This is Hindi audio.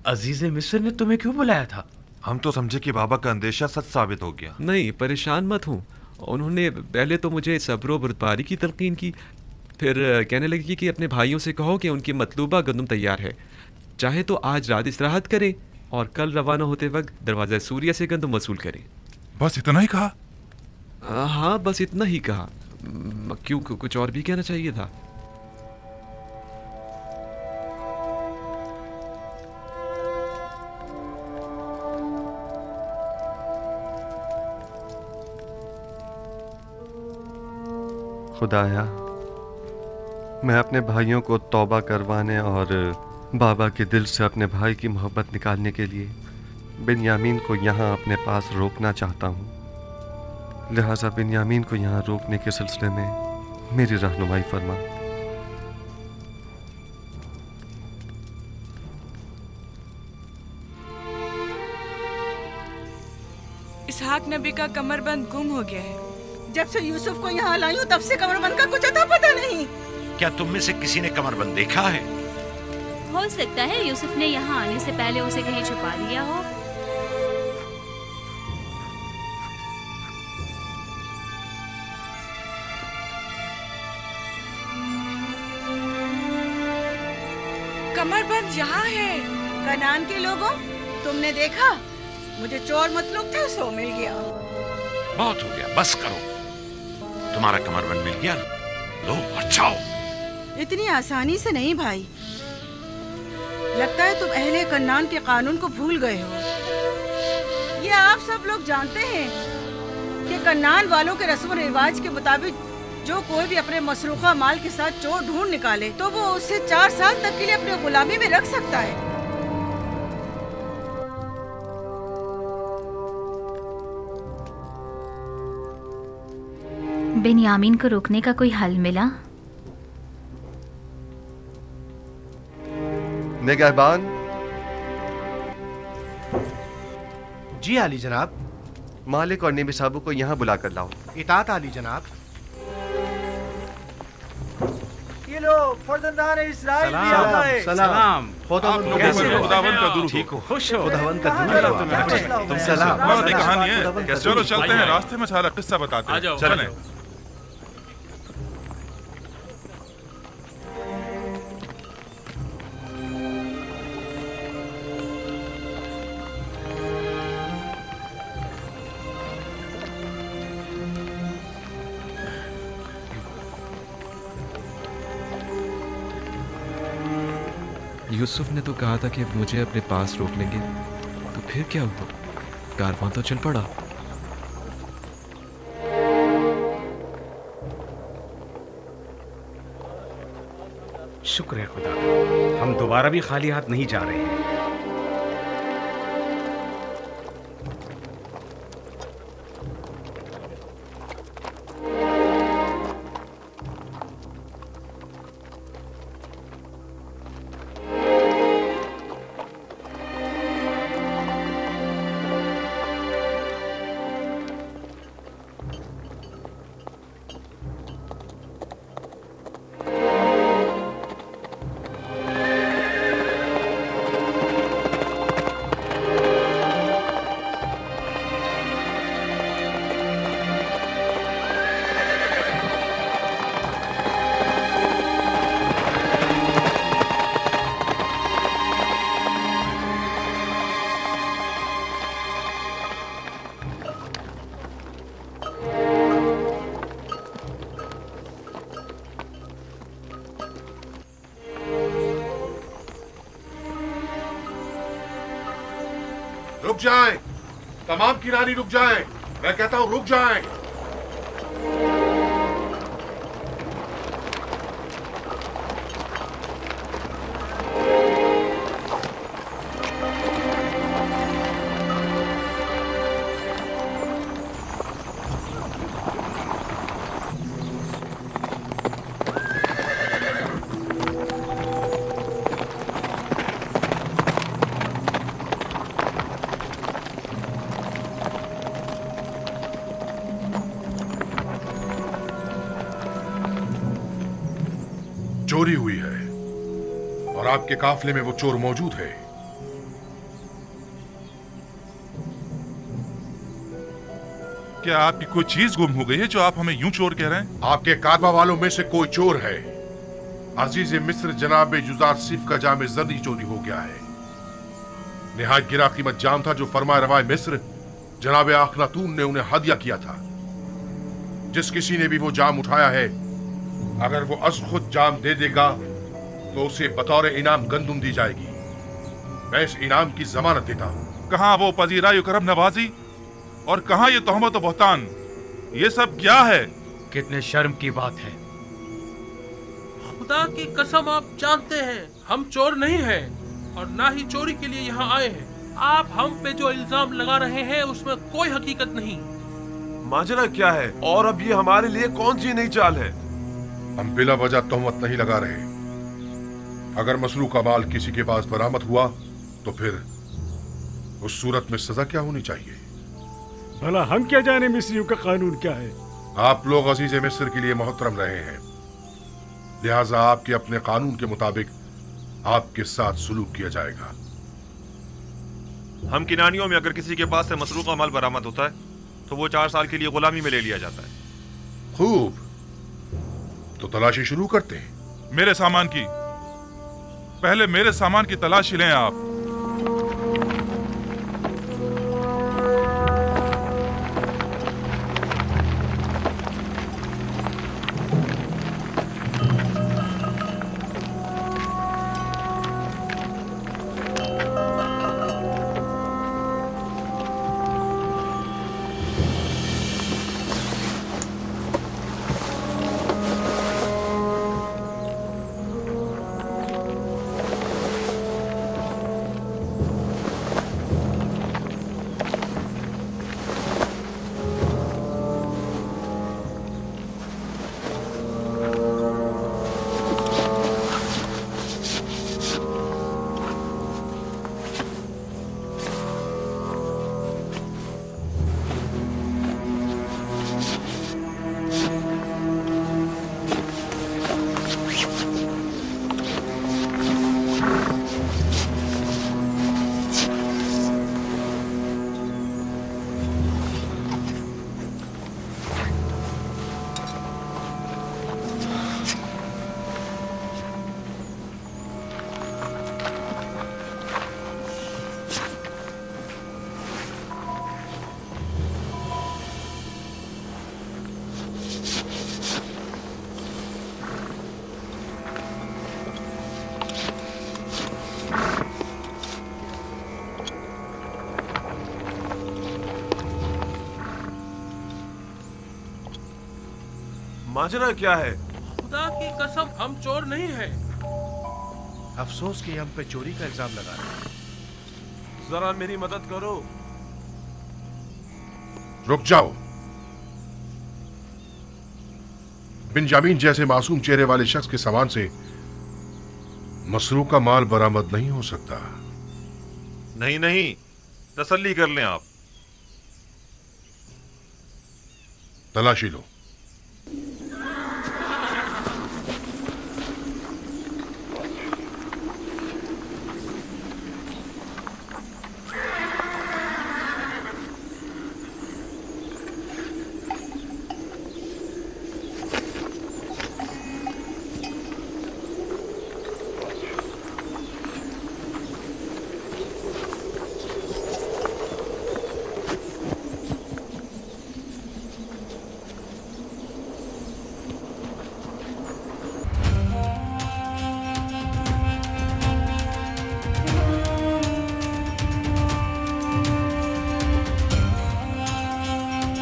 अजीज मिस्र ने तुम्हें क्यों बुलाया था? हम तो समझे कि बाबा का अंदेशा सच साबित हो गया। नहीं, परेशान मत हूँ। उन्होंने पहले तो मुझे सब्र बर्दारी की तलकीन की, फिर कहने लगी कि अपने भाइयों से कहो कि उनकी मतलूबा गंदम तैयार है, चाहे तो आज रात इस्तराहत करें और कल रवाना होते वक्त दरवाज़ा सूर्य से गंदम वसूल करें। बस इतना ही कहा? हाँ, बस इतना ही कहा। क्यों, कुछ और भी कहना चाहिए था? खुदाया, मैं अपने भाइयों को तौबा करवाने और बाबा के दिल से अपने भाई की मोहब्बत निकालने के लिए बिन्यामीन को यहाँ अपने पास रोकना चाहता हूँ। लिहाजा बिन्यामीन को यहाँ रोकने के सिलसिले में मेरी रहनुमाई फरमा। इसहाक नबी का कमरबंद गुम हो गया है। जब से यूसुफ को यहाँ लाई हूँ तब से कमरबंद का कुछ अता पता नहीं। क्या तुम में से किसी ने कमरबंद देखा है? हो सकता है यूसुफ ने यहाँ आने से पहले उसे कहीं छुपा लिया हो। कमरबंद यहाँ है। कनान के लोगों, तुमने देखा? मुझे चोर मतलूब थे, सो मिल गया। बहुत हो गया, बस करो। तुम्हारा कमरबंद मिल गया, लो और जाओ। इतनी आसानी से नहीं भाई। लगता है तुम अहले कन्नान के कानून को भूल गए हो। ये आप सब लोग जानते हैं कि कन्नान वालों के रस्म रिवाज के मुताबिक जो कोई भी अपने मसरूखा माल के साथ चोर ढूंढ निकाले तो वो उसे 4 साल तक के लिए अपने गुलामी में रख सकता है। बिन्यामीन को रोकने का कोई हल मिला? निगहबान। जी आली जनाब। मालिक और नेमी साहब को यहाँ बुला कर लाओ। इताअत आली जनाब। ये लो फर्जंदान इस्राइल भी आ गए। सलाम। खुदावंद का दुरूद। ठीक हो? खुश हो? खुदावंद का दुरूद। तुम सलाम। कहानी है। चलो चलते हैं, रास्ते में सारा किस्सा बताते हैं। चलें। यूसुफ ने तो कहा था कि मुझे अपने पास रोक लेंगे, तो फिर क्या हुआ? कारवां तो चल पड़ा। शुक्र है खुदा, हम दोबारा भी खाली हाथ नहीं जा रहे हैं। रुक जाएं, तमाम किरानी रुक जाएं। मैं कहता हूं रुक जाएं। चोरी हुई है और आपके काफले में वो चोर मौजूद है। क्या आपकी कोई चीज गुम हो गई है जो आप हमें यूं चोर कह रहे हैं? आपके कारवा वालों में से कोई चोर है। अजीज मिस्र जनाब जुजार सिफ का जाम जर्दी चोरी हो गया है। निहायत गिरा कीमत जाम था जो फरमाए रवाए मिस्र जनाब अखनातून ने उन्हें हदिया किया था। जिस किसी ने भी वो जाम उठाया है, अगर वो अज खुद जाम दे देगा तो उसे बतौर इनाम गंदुम दी जाएगी। मैं इस इनाम की जमानत देता हूँ। कहाँ वो पजीराई करम नवाजी और कहाँ ये तोहमत और बहतान? ये सब क्या है? कितने शर्म की बात है। खुदा की कसम आप जानते हैं हम चोर नहीं हैं और ना ही चोरी के लिए यहाँ आए हैं। आप हम पे जो इल्जाम लगा रहे हैं उसमें कोई हकीकत नहीं। माजरा क्या है और अब ये हमारे लिए कौन सी नई चाल है? हम बिला वजह तोहमत नहीं लगा रहे। अगर मसरूक का माल किसी के पास बरामद हुआ तो फिर उस सूरत में सजा क्या होनी चाहिए? भला हम क्या जाने मिस्रियों का कानून क्या है? आप लोग अजीज मिस्र के लिए मोहतरम रहे हैं, लिहाजा आपके अपने कानून के मुताबिक आपके साथ सुलूक किया जाएगा। हम किनानियों में अगर किसी के पास से मसरूका माल बरामद होता है तो वो 4 साल के लिए गुलामी में ले लिया जाता है। खूब, तो तलाशी शुरू करते हैं। मेरे सामान की, पहले मेरे सामान की तलाशी लें आप। माजरा क्या है? खुदा की कसम हम चोर नहीं हैं। अफसोस कि हम पे चोरी का इल्जाम लगा रहे हैं। जरा मेरी मदद करो। रुक जाओ। बिन्यामीन जैसे मासूम चेहरे वाले शख्स के सामान से मसरूका माल बरामद नहीं हो सकता। नहीं नहीं, तसल्ली कर लें आप। तलाशी लो।